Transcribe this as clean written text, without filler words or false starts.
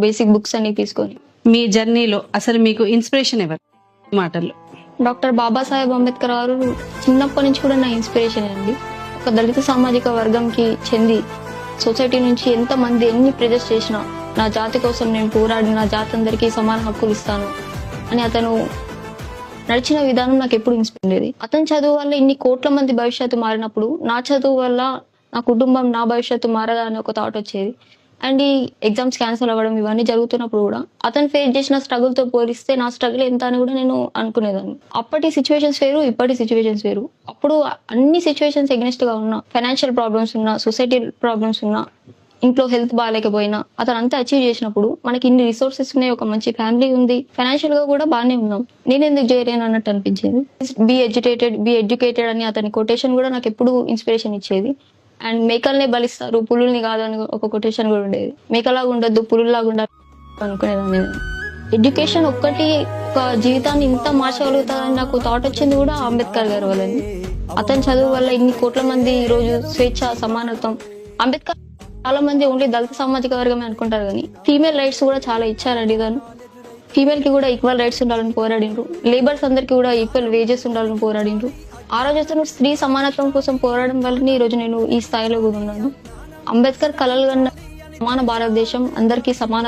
Basic books అన్ని తీసుకొని. మీ జర్నీలో అసలు మీకు ఇన్స్పిరేషన్ ఎవరు మాటల్లో? డాక్టర్ బాబాసాహెబ్ అంబేద్కర్ గారు చిన్నప్పటి నుంచి కూడా నా ఇన్స్పిరేషన్ అండి. ఒక దళిత సామాజిక వర్గంకి చెంది సొసైటీ నుంచి ఎంతమంది ఎన్ని ప్రెజర్స్ చేసినా నా జాతి కోసం నేను పోరాడి నా జాతి అందరికీ సమాన హక్కులు ఇస్తాను అని అతను నడిచిన విధానం నాకు ఎప్పుడు ఇన్స్పైర్ ఉండేది. అతని చదువు వల్ల ఇన్ని కోట్ల మంది భవిష్యత్తు మారినప్పుడు నా చదువు వల్ల నా కుటుంబం నా భవిష్యత్తు మారదా అని ఒక థాట్ వచ్చేది. అండ్ ఈ ఎగ్జామ్స్ క్యాన్సిల్ అవ్వడం ఇవన్నీ జరుగుతున్నప్పుడు కూడా అతను ఫేస్ చేసిన స్ట్రగుల్ తో పోలిస్తే నా స్ట్రగుల్ ఎంత అని కూడా నేను అనుకునేదాన్ని. అప్పటి సిచ్యువేషన్స్ వేరు, ఇప్పటి సిచ్యువేషన్స్ వేరు. అప్పుడు అన్ని సిచ్యువేషన్స్ ఎగ్నెస్ట్ గా ఉన్నా, ఫైనాన్షియల్ ప్రాబ్లమ్స్ ఉన్నా, సొసైటీ ప్రాబ్లమ్స్ ఉన్నా, ఇంట్లో హెల్త్ బాగాలేకపోయినా అతను అంతా అచీవ్ చేసినప్పుడు మనకి ఇన్ని రిసోర్సెస్ ఉన్నాయి, ఒక మంచి ఫ్యామిలీ ఉంది, ఫైనాన్షియల్ గా కూడా బాగానే ఉన్నాం, నేను ఎందుకు చేయలేను అన్నట్టు అనిపించేది. బి ఎడ్యుకేటెడ్ అని అతని కొటేషన్ కూడా నాకు ఎప్పుడు ఇన్స్పిరేషన్ ఇచ్చేది. అండ్ మేకల్నే బలిస్తారు పులుల్ని కాదు అని ఒక కొటేషన్ కూడా ఉండేది. మేకలాగా ఉండొద్దు పులుల్లాగా ఉండాలి అనుకునేదాన్ని. ఎడ్యుకేషన్ ఒక్కటి ఒక జీవితాన్ని ఇంత మార్చగలుగుతారని నాకు థాట్ వచ్చింది కూడా అంబేద్కర్ గారి వల్లని. అతని చదువు వల్ల ఇన్ని కోట్ల మంది ఈ రోజు స్వేచ్ఛ, సమానత్వం. అంబేద్కర్ చాలా మంది ఓన్లీ దళిత సామాజిక వర్గమే అనుకుంటారు కానీ ఫీమేల్ రైట్స్ కూడా చాలా ఇచ్చారండి. తను ఫీమేల్ కి కూడా ఈక్వల్ రైట్స్ ఉండాలని పోరాడిండ్రు. లేబర్స్ అందరికి కూడా ఈక్వల్ వేజెస్ ఉండాలని పోరాడిండ్రు. ఆ రోజు అతను స్త్రీ సమానత్వం కోసం పోరాడడం వల్లనే ఈ రోజు నేను ఈ స్థాయిలో కూడా ఉన్నాను. అంబేద్కర్ కలలు కన్న సమాన భారతదేశం, అందరికీ సమాన